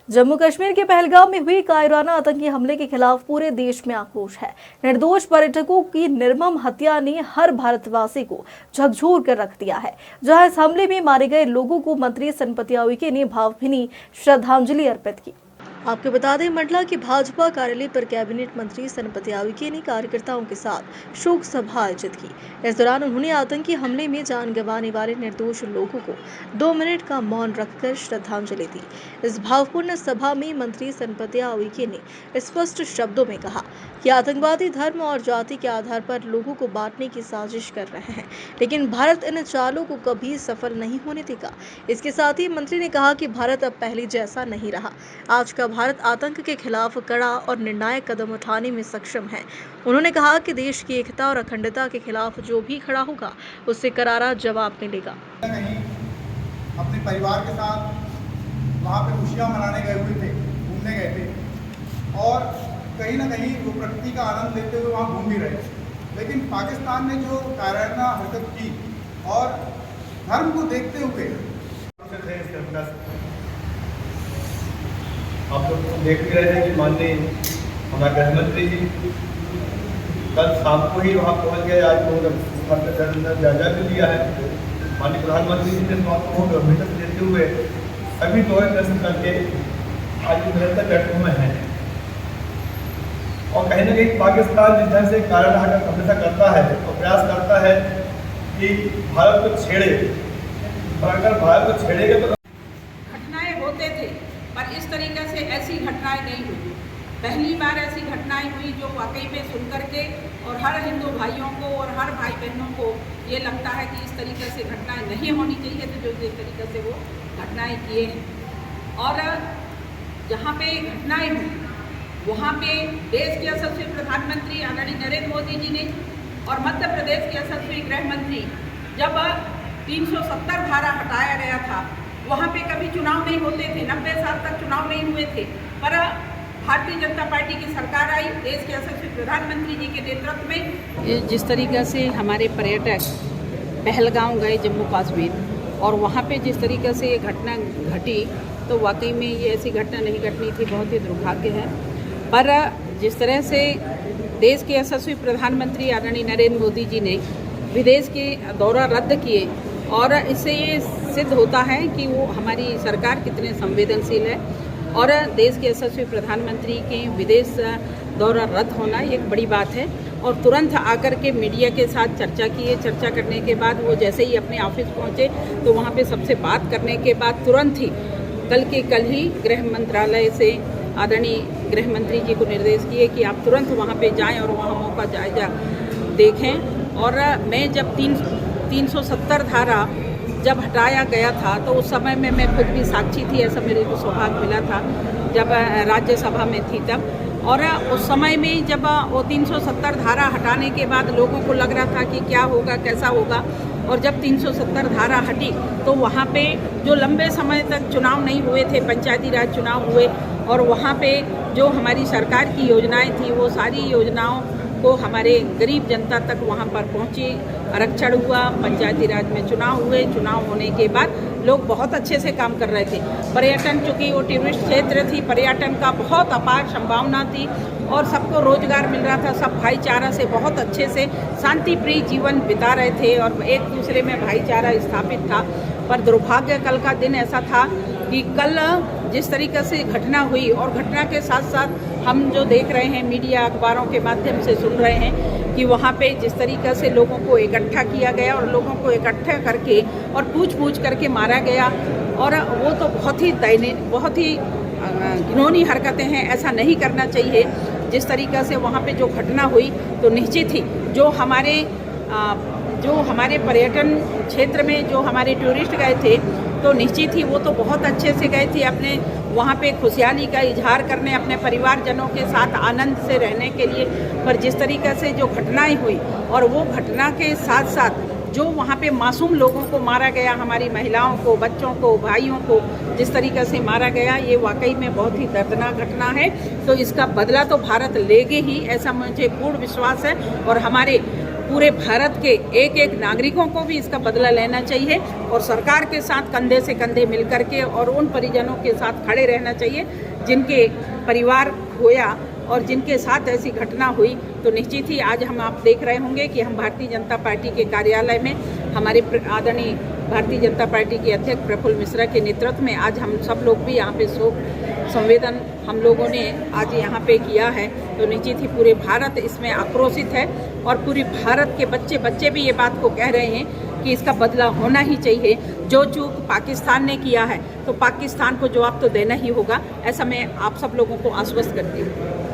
जम्मू कश्मीर के पहलगाम में हुई कायराना आतंकी हमले के खिलाफ पूरे देश में आक्रोश है। निर्दोष पर्यटकों की निर्मम हत्या ने हर भारतवासी को झकझोर कर रख दिया है। जहां इस हमले में मारे गए लोगों को मंत्री सनपतिया उइके ने भावभीनी श्रद्धांजलि अर्पित की। आपको बता दें, मंडला के भाजपा कार्यालय पर कैबिनेट मंत्री सनपतिया उइके ने कार्यकर्ताओं के साथ शोक सभा आयोजित की। इस दौरान उन्होंने आतंकी हमले में जान गंवाने वाले निर्दोष लोगों को 2 मिनट का मौन रखकर श्रद्धांजलि दी। इस भावपूर्ण सभा में मंत्री सनपतिया उइके ने स्पष्ट शब्दों में कहा कि आतंकवादी धर्म और जाति के आधार पर लोगों को बांटने की साजिश कर रहे हैं, लेकिन भारत इन चालों को कभी सफल नहीं होने देगा। इसके साथ ही मंत्री ने कहा कि भारत अब पहले जैसा नहीं रहा। आज का भारत आतंक के खिलाफ कड़ा और निर्णायक कदम उठाने में सक्षम है। उन्होंने कहा कि देश की एकता और अखंडता के खिलाफ जो भी खड़ा होगा उससे करारा जवाब मिलेगा। अपने परिवार के साथ वहाँ पे खुशियाँ मनाने गए हुए थे, घूमने गए थे और कहीं ना कहीं वो प्रकृति का आनंद लेते हुए वहाँ घूम भी रहे थे। लेकिन पाकिस्तान ने जो कायराना हरकत की और धर्म को देखते हुए आप लोग देख भी रहे हैं कि माननीय हमारे गृह मंत्री जी कल शाम को ही वहाँ पहुँच गए। आज तो जायजा भी लिया है। माननीय प्रधानमंत्री जी ने बात को गंभीरता से लेते हुए सभी दौरे प्रश्न करके आज निरंतर बैठकों में हैं और कहीं ना कहीं पाकिस्तान जिस ढंग से कायराना हरकत हमेशा करता है और प्रयास करता है कि भारत को छेड़े, और अगर भारत को छेड़ेगा तो घटनाएं होते थे, पर इस तरीके से ऐसी घटनाएं नहीं हुई। पहली बार ऐसी घटनाएं हुई जो वाकई में सुन करके और हर हिंदू भाइयों को और हर भाई बहनों को ये लगता है कि इस तरीके से घटनाएं नहीं होनी चाहिए थी जो जिस तरीके से वो घटनाएं किए हैं। और जहाँ पे घटनाएं हुई वहाँ पे देश के यशस्वी प्रधानमंत्री आदरणीय नरेंद्र मोदी जी ने और मध्य प्रदेश के यशस्वी गृह मंत्री, जब 370 धारा हटाया गया था वहाँ पे कभी चुनाव नहीं होते थे, 90 साल तक चुनाव नहीं हुए थे, पर भारतीय जनता पार्टी की सरकार आई देश के यशस्वी प्रधानमंत्री जी के नेतृत्व में। जिस तरीके से हमारे पर्यटक पहलगाम गए जम्मू कश्मीर और वहाँ पे जिस तरीके से ये घटना घटी तो वाकई में ये ऐसी घटना नहीं घटनी थी, बहुत ही दुर्भाग्य है। पर जिस तरह से देश के यशस्वी प्रधानमंत्री आदरणीय नरेंद्र मोदी जी ने विदेश के दौरा रद्द किए और इससे ये सिद्ध होता है कि वो हमारी सरकार कितने संवेदनशील है। और देश के यशस्वी प्रधानमंत्री के विदेश दौरा रद्द होना एक बड़ी बात है और तुरंत आकर के मीडिया के साथ चर्चा किए। चर्चा करने के बाद वो जैसे ही अपने ऑफिस पहुंचे तो वहाँ पे सबसे बात करने के बाद तुरंत ही कल ही गृह मंत्रालय से आदरणीय गृह मंत्री जी को निर्देश किए कि आप तुरंत वहाँ पे जाएं और वहाँ का जायजा देखें। और मैं जब 370 धारा जब हटाया गया था तो उस समय में मैं खुद भी साक्षी थी, ऐसा मेरे को सौभाग्य मिला था जब राज्यसभा में थी तब। और उस समय में जब वो 370 धारा हटाने के बाद लोगों को लग रहा था कि क्या होगा, कैसा होगा, और जब 370 धारा हटी तो वहाँ पे जो लंबे समय तक चुनाव नहीं हुए थे, पंचायती राज चुनाव हुए और वहाँ पे जो हमारी सरकार की योजनाएं थी वो सारी योजनाओं को हमारे गरीब जनता तक वहाँ पर पहुँची। आरक्षण हुआ, पंचायती राज में चुनाव हुए, चुनाव होने के बाद लोग बहुत अच्छे से काम कर रहे थे। पर्यटन, चूँकि वो टूरिस्ट क्षेत्र थी, पर्यटन का बहुत अपार संभावना थी और सबको रोजगार मिल रहा था। सब भाईचारा से बहुत अच्छे से शांति प्रिय जीवन बिता रहे थे और एक दूसरे में भाईचारा स्थापित था। पर दुर्भाग्य कल का दिन ऐसा था कि कल जिस तरीके से घटना हुई और घटना के साथ साथ हम जो देख रहे हैं मीडिया अखबारों के माध्यम से सुन रहे हैं कि वहाँ पे जिस तरीके से लोगों को इकट्ठा किया गया और लोगों को इकट्ठा करके और पूछ करके मारा गया, और वो तो बहुत ही बहुत ही घिनौनी हरकतें हैं। ऐसा नहीं करना चाहिए। जिस तरीके से वहाँ पे जो घटना हुई तो निश्चित ही जो हमारे पर्यटन क्षेत्र में जो हमारे टूरिस्ट गए थे तो निश्चित ही वो तो बहुत अच्छे से गए थे अपने वहाँ पे खुशहाली का इजहार करने, अपने परिवारजनों के साथ आनंद से रहने के लिए। पर जिस तरीके से जो घटनाएं हुई और वो घटना के साथ साथ जो वहाँ पे मासूम लोगों को मारा गया, हमारी महिलाओं को, बच्चों को, भाइयों को जिस तरीके से मारा गया, ये वाकई में बहुत ही दर्दनाक घटना है। तो इसका बदला तो भारत लेगे ही, ऐसा मुझे पूर्ण विश्वास है। और हमारे पूरे भारत के एक एक नागरिकों को भी इसका बदला लेना चाहिए और सरकार के साथ कंधे से कंधे मिलकर के और उन परिजनों के साथ खड़े रहना चाहिए जिनके परिवार खोया और जिनके साथ ऐसी घटना हुई। तो निश्चित ही आज आप देख रहे होंगे कि हम भारतीय जनता पार्टी के कार्यालय में हमारे आदरणीय भारतीय जनता पार्टी के अध्यक्ष प्रफुल्ल मिश्रा के नेतृत्व में आज हम सब लोग भी यहाँ पे शोक संवेदन हम लोगों ने आज यहाँ पे किया है। तो निश्चित ही पूरे भारत इसमें आक्रोशित है और पूरे भारत के बच्चे भी ये बात को कह रहे हैं कि इसका बदला होना ही चाहिए। जो चूक पाकिस्तान ने किया है तो पाकिस्तान को जवाब तो देना ही होगा, ऐसा मैं आप सब लोगों को आश्वस्त करती हूँ।